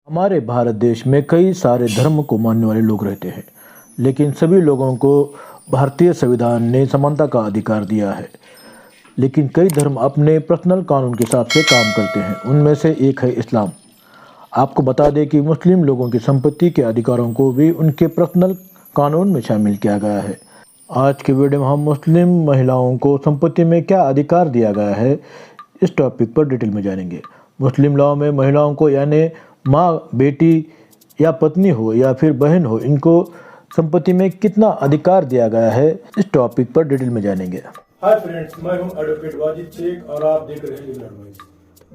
हमारे भारत देश में कई सारे धर्म को मानने वाले लोग रहते हैं, लेकिन सभी लोगों को भारतीय संविधान ने समानता का अधिकार दिया है। लेकिन कई धर्म अपने पर्सनल कानून के हिसाब से काम करते हैं। उनमें से एक है इस्लाम। आपको बता दें कि मुस्लिम लोगों की संपत्ति के अधिकारों को भी उनके पर्सनल कानून में शामिल किया गया है। आज के वीडियो में हम मुस्लिम महिलाओं को संपत्ति में क्या अधिकार दिया गया है, इस टॉपिक पर डिटेल में जानेंगे। मुस्लिम लॉ में महिलाओं को यानी माँ, बेटी या पत्नी हो या फिर बहन हो, इनको संपत्ति में कितना अधिकार दिया गया है, इस टॉपिक पर डिटेल में जानेंगे। हाय फ्रेंड्स, मैं हूं एडवोकेट वाजिद शेख और आप देख रहे हैं लीगल एडवाइस।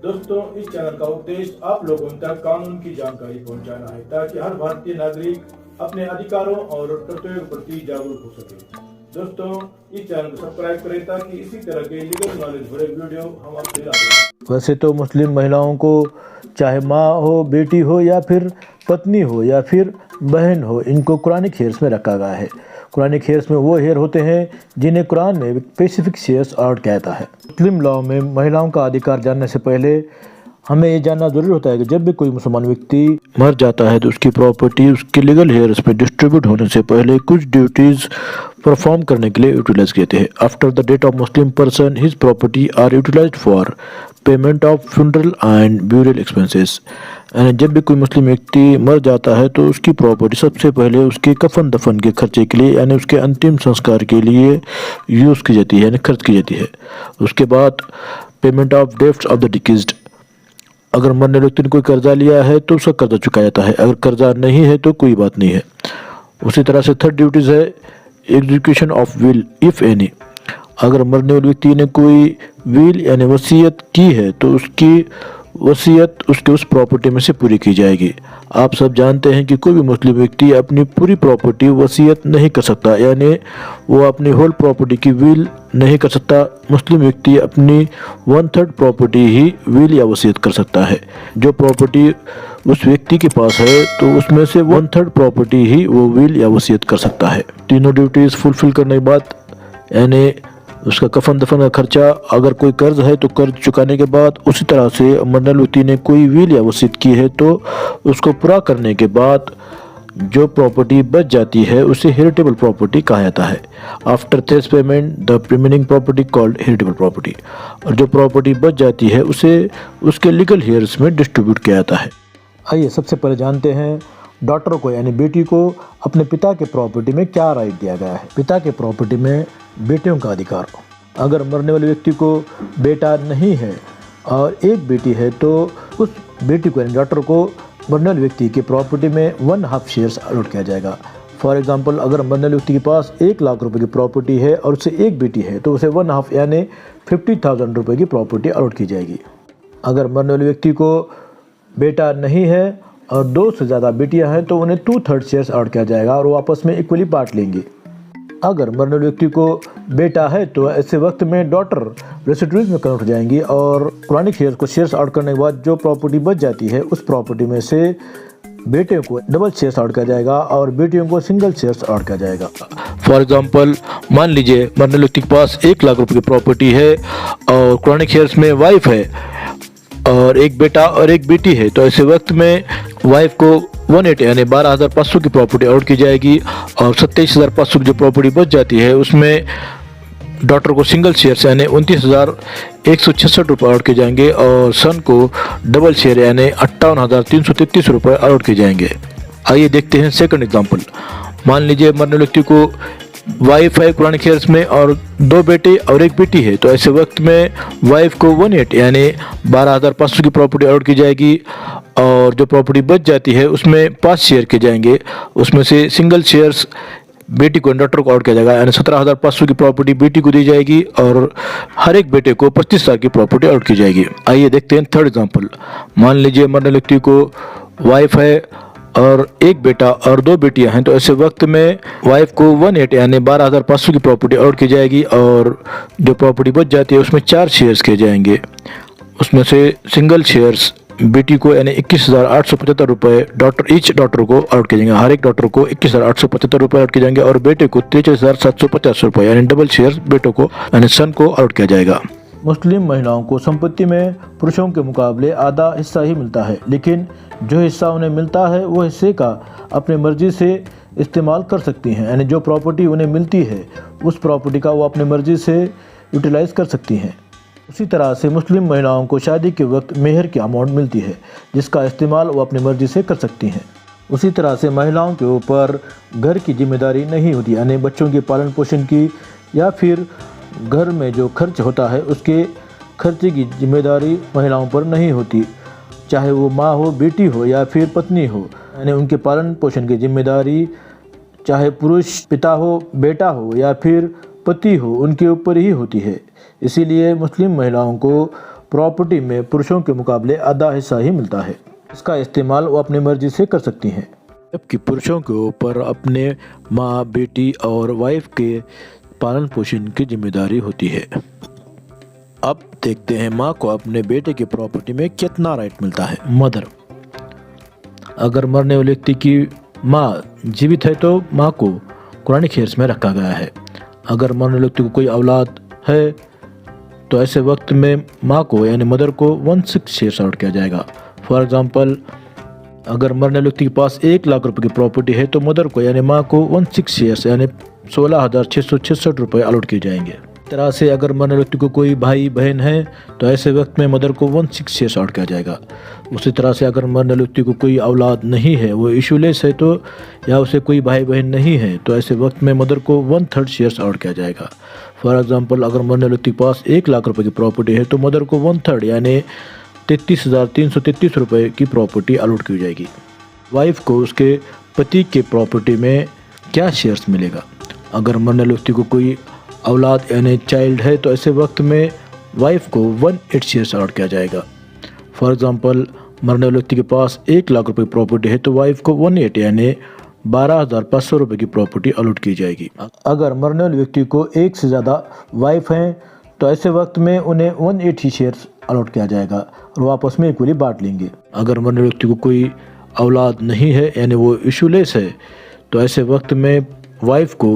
दोस्तों, इस चैनल का उद्देश्य आप लोगों तक कानून की जानकारी पहुंचाना है ताकि हर भारतीय नागरिक अपने अधिकारों और कर्तव्यों के प्रति जागरूक हो सके। दोस्तों, इस चैनल को सब्सक्राइब करें ताकि इसी तरह के लीगल नॉलेज भरे वीडियो हम आपसे लाते हैं। वैसे तो मुस्लिम महिलाओं को चाहे माँ हो, बेटी हो या फिर पत्नी हो या फिर बहन हो, इनको कुरानिक हेयर्स में रखा गया है। कुरानिक हेयर्स में वो हेयर होते हैं जिन्हें कुरान में स्पेसिफिक हेयर्स और कहता है। मुस्लिम लॉ में महिलाओं का अधिकार जानने से पहले हमें ये जानना जरूरी होता है कि जब भी कोई मुसलमान व्यक्ति मर जाता है तो उसकी प्रॉपर्टी उसके लीगल हेयर्स पे डिस्ट्रीब्यूट होने से पहले कुछ ड्यूटीज परफॉर्म करने के लिए यूटिलाइज किए हैं। After the death of Muslim person his property are utilised for payment of funeral and burial expenses. यानी जब भी कोई मुस्लिम व्यक्ति मर जाता है तो उसकी प्रॉपर्टी सबसे पहले उसके कफन दफन के खर्चे के लिए यानी उसके अंतिम संस्कार के लिए यूज़ की जाती है, यानी खर्च की जाती है। उसके बाद payment of debts of the deceased. अगर मरने व्यक्ति ने कोई कर्जा लिया है तो उसका कर्जा चुकाया जाता है, अगर कर्जा नहीं है तो कोई बात नहीं है। उसी तरह से थर्ड ड्यूटीज है execution of will if any. अगर मरने वाले व्यक्ति ने कोई विल यानी वसीयत की है तो उसकी वसीयत उसके उस प्रॉपर्टी में से पूरी की जाएगी। आप सब जानते हैं कि कोई भी मुस्लिम व्यक्ति अपनी पूरी प्रॉपर्टी वसीयत नहीं कर सकता, यानी वो अपनी होल प्रॉपर्टी की विल नहीं कर सकता। मुस्लिम व्यक्ति अपनी 1/3 प्रॉपर्टी ही विल या वसीयत कर सकता है। जो प्रॉपर्टी उस व्यक्ति के पास है तो उसमें से 1/3 प्रॉपर्टी ही वो विल या वसीयत कर सकता है। तीनों ड्यूटीज फुलफिल करने के बाद यानी उसका कफन दफन का खर्चा, अगर कोई कर्ज है तो कर्ज चुकाने के बाद, उसी तरह से मरने व्यक्ति ने कोई विल या वसीयत की है तो उसको पूरा करने के बाद जो प्रॉपर्टी बच जाती है उसे हेरिटेबल प्रॉपर्टी कहा जाता है। After this payment the remaining property called heritable property. और जो प्रॉपर्टी बच जाती है उसे उसके लीगल हेयर्स में डिस्ट्रीब्यूट किया जाता है। आइए सबसे पहले जानते हैं डॉटर को यानी बेटी को अपने पिता के प्रॉपर्टी में क्या राइट दिया गया है। पिता के प्रॉपर्टी में बेटियों का अधिकार। अगर मरने वाले व्यक्ति को बेटा नहीं है और एक बेटी है तो उस बेटी को यानी डॉटर को मरने वाले व्यक्ति की प्रॉपर्टी में 1/2 शेयर्स अलॉट किया जाएगा। फॉर एग्जांपल, अगर मरने वाले व्यक्ति के पास 1 लाख रुपए की प्रॉपर्टी है और उसे एक बेटी है तो उसे 1/2 यानी 50,000 रुपये की प्रॉपर्टी अलॉट की जाएगी। अगर मरने वाले व्यक्ति को बेटा नहीं है और 2 से ज़्यादा बेटियां हैं तो उन्हें 2/3 शेयर्स अलॉट किया जाएगा और वो आपस में इक्वली बांट लेंगे। अगर मरने वाले व्यक्ति को बेटा है तो ऐसे वक्त में डॉटर रेसिड्यूज में कन्वर्ट हो जाएंगी और कुरानिक हेयर्स को शेयर्स आउट करने के बाद जो प्रॉपर्टी बच जाती है उस प्रॉपर्टी में से बेटे को डबल शेयर्स आउट किया जाएगा और बेटियों को सिंगल शेयर्स आउट किया जाएगा। फॉर एग्जांपल, मान लीजिए मरने वाले व्यक्ति के पास 1 लाख रुपए की प्रॉपर्टी है और कुरानिक हेयर्स में वाइफ है और एक बेटा और एक बेटी है, तो ऐसे वक्त में वाइफ को 180 यानी 12,500 की प्रॉपर्टी अलॉट की जाएगी और 27,500 की जो प्रॉपर्टी बच जाती है उसमें डॉटर को सिंगल शेयर यानी 29,166 रुपये अलॉट किए जाएंगे और सन को डबल शेयर यानी 58,333 रुपये अलॉट किए जाएंगे। आइए देखते हैं सेकंड एग्जांपल। मान लीजिए मरने व्यक्ति को वाइफ है कुरानिक हेयर्स में और 2 बेटे और एक बेटी है, तो ऐसे वक्त में वाइफ को 180 यानी 12,500 की प्रॉपर्टी अलॉट की जाएगी और जो प्रॉपर्टी बच जाती है उसमें 5 शेयर किए जाएंगे। उसमें से सिंगल शेयर्स बेटी को डॉटर को अलॉट किया जाएगा यानी 17,500 की प्रॉपर्टी बेटी को दी जाएगी और हर एक बेटे को 25,000 की प्रॉपर्टी अलॉट की जाएगी। आइए देखते हैं थर्ड एग्जाम्पल। मान लीजिए मरने व्यक्ति को वाइफ है और एक बेटा और 2 बेटियां हैं, तो ऐसे वक्त में वाइफ को 180 यानी 12,500 की प्रॉपर्टी अलॉट की जाएगी और जो प्रॉपर्टी बच जाती है उसमें 4 शेयर्स किए जाएंगे। उसमें से सिंगल शेयर्स बेटी को यानी 21,875 रुपये डॉटर को अलॉट किए जाएंगे। हर एक डॉटर को 21,875 रुपये अलॉट किए जाएंगे और बेटे को 23,750 रुपये यानी डबल शेयर्स बेटों को यानी सन को अलॉट किया जाएगा। मुस्लिम महिलाओं को संपत्ति में पुरुषों के मुकाबले आधा हिस्सा ही मिलता है, लेकिन जो हिस्सा उन्हें मिलता है वो हिस्से का अपने मर्जी से इस्तेमाल कर सकती हैं। यानी जो प्रॉपर्टी उन्हें मिलती है उस प्रॉपर्टी का वो अपनी मर्जी से यूटिलाइज़ कर सकती हैं। उसी तरह से मुस्लिम महिलाओं को शादी के वक्त मेहर की अमाउंट मिलती है जिसका इस्तेमाल वो अपनी मर्जी से कर सकती हैं। उसी तरह से महिलाओं के ऊपर घर की जिम्मेदारी नहीं होती, यानी बच्चों के पालन पोषण की या फिर घर में जो खर्च होता है उसके खर्चे की जिम्मेदारी महिलाओं पर नहीं होती, चाहे वो माँ हो, बेटी हो या फिर पत्नी हो। यानी उनके पालन पोषण की जिम्मेदारी चाहे पुरुष पिता हो, बेटा हो या फिर पति हो, उनके ऊपर ही होती है। इसीलिए मुस्लिम महिलाओं को प्रॉपर्टी में पुरुषों के मुकाबले आधा हिस्सा ही मिलता है। इसका इस्तेमाल वो अपनी मर्जी से कर सकती हैं, जबकि पुरुषों के ऊपर अपने माँ, बेटी और वाइफ के पालन पोषण की जिम्मेदारी होती है। अब देखते हैं माँ को अपने बेटे की प्रॉपर्टी में कितना राइट मिलता है। मदर, अगर मरने वाले व्यक्ति की माँ जीवित है तो माँ को कुरानी खेर्स में रखा गया है। अगर मरने वाले व्यक्ति को कोई औलाद है तो ऐसे वक्त में माँ को यानी मदर को 1/6 शेयर्स अलॉट किया जाएगा। फॉर एग्जांपल, अगर मरने वाले व्यक्ति के पास 1 लाख रुपए की प्रॉपर्टी है तो मदर को यानी माँ को 1/6 शेयर्स यानी 16,666 रुपये अलॉट किए जाएंगे। इस तरह से अगर मरने व्यक्ति को कोई भाई बहन है तो ऐसे वक्त में मदर को 1/6 शेयर्स अलॉट किया जाएगा। उसी तरह से अगर मरने व्यक्ति को कोई औलाद नहीं है, वो इशूलेस है तो या उसे कोई भाई बहन नहीं है तो ऐसे वक्त में मदर को 1/3 शेयर्स अलॉट किया जाएगा। फॉर एग्जाम्पल, अगर मरने व्यक्ति के पास 1 लाख रुपये की प्रॉपर्टी है तो मदर को 1/3 यानी 33,333 रुपये की प्रॉपर्टी अलॉट की जाएगी। वाइफ को उसके पति के प्रॉपर्टी में क्या शेयर्स मिलेगा? अगर मरने व्यक्ति को कोई औलाद यानी चाइल्ड है तो ऐसे वक्त में वाइफ को 1/8 शेयर्स अलॉट किया जाएगा। फॉर एग्जांपल, मरने वाले व्यक्ति के पास 1 लाख रुपए प्रॉपर्टी है तो वाइफ को 1/8 यानी 12,500 रुपये की प्रॉपर्टी अलॉट की जाएगी। अगर मरने वाले व्यक्ति को एक से ज़्यादा वाइफ हैं तो ऐसे वक्त में उन्हें 1/8 ही शेयर्स अलॉट किया जाएगा और वो आपस में इक्वली बांट लेंगे। अगर मरने वाले व्यक्ति को कोई औलाद नहीं है यानी वो इशूलेस है तो ऐसे वक्त में वाइफ को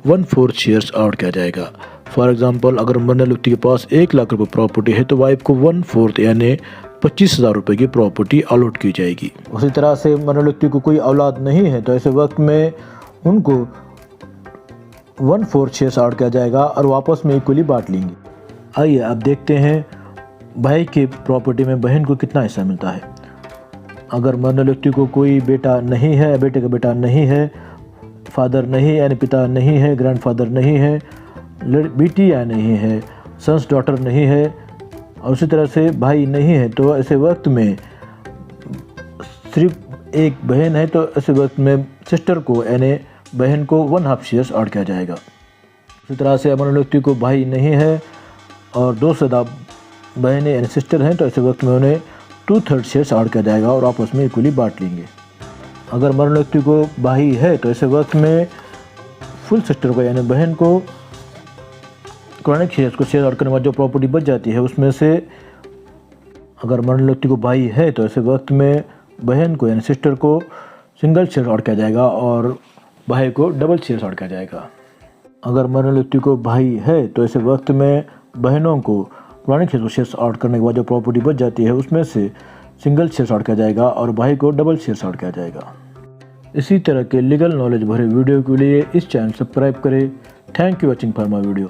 1/4 शेयर्स अलॉट किया जाएगा। फॉर एग्जांपल, अगर मरने वाले व्यक्ति के पास 1 लाख रुपए प्रॉपर्टी है तो वाइफ को 1/4 यानी 25,000 रुपये की प्रॉपर्टी अलॉट की जाएगी। उसी तरह से मरने वाले व्यक्ति को कोई औलाद नहीं है तो ऐसे वक्त में उनको 1/4 शेयर्स अलॉट किया जाएगा और वो आपस में इक्वली बांट लेंगे। आइए अब देखते हैं भाई की प्रॉपर्टी में बहन को कितना हिस्सा मिलता है। अगर मरने वाले व्यक्ति को कोई बेटा नहीं है, बेटे का बेटा नहीं है, फादर नहीं यानी पिता नहीं है, ग्रैंडफादर नहीं है, बेटी या नहीं है, सन्स डॉटर नहीं है और उसी तरह से भाई नहीं है तो ऐसे वक्त में सिर्फ एक बहन है तो ऐसे वक्त में सिस्टर को यानी बहन को 1/2 शेयर्स अलॉट किया जाएगा। उसी तरह से मरने व्यक्ति को भाई नहीं है और 2 से ज़्यादा बहनें यानी सिस्टर हैं तो ऐसे वक्त में उन्हें 2/3 शेयर्स अलॉट किया जाएगा और आपस में इक्वली बांट लेंगे। अगर मरने व्यक्ति को भाई है तो ऐसे वक्त में फुल सिस्टर को यानी बहन को कुरानिक शेयर्स को शेयर अलॉट करने के बाद जो प्रॉपर्टी बच जाती है उसमें से अगर मरने व्यक्ति को भाई है तो ऐसे वक्त में बहन को यानी सिस्टर को सिंगल शेयर अलॉट किया जाएगा और भाई को डबल शेयर अलॉट किया जाएगा। अगर मरने व्यक्ति को भाई है तो ऐसे वक्त में बहनों को कुरानिक शेयर्स अलॉट करने के बाद जो प्रॉपर्टी बच जाती है उसमें से सिंगल शेयर अलॉट किया जाएगा और भाई को डबल शेयर अलॉट किया जाएगा। इसी तरह के लीगल नॉलेज भरे वीडियो के लिए इस चैनल सब्सक्राइब करें। Thank you watching for my video.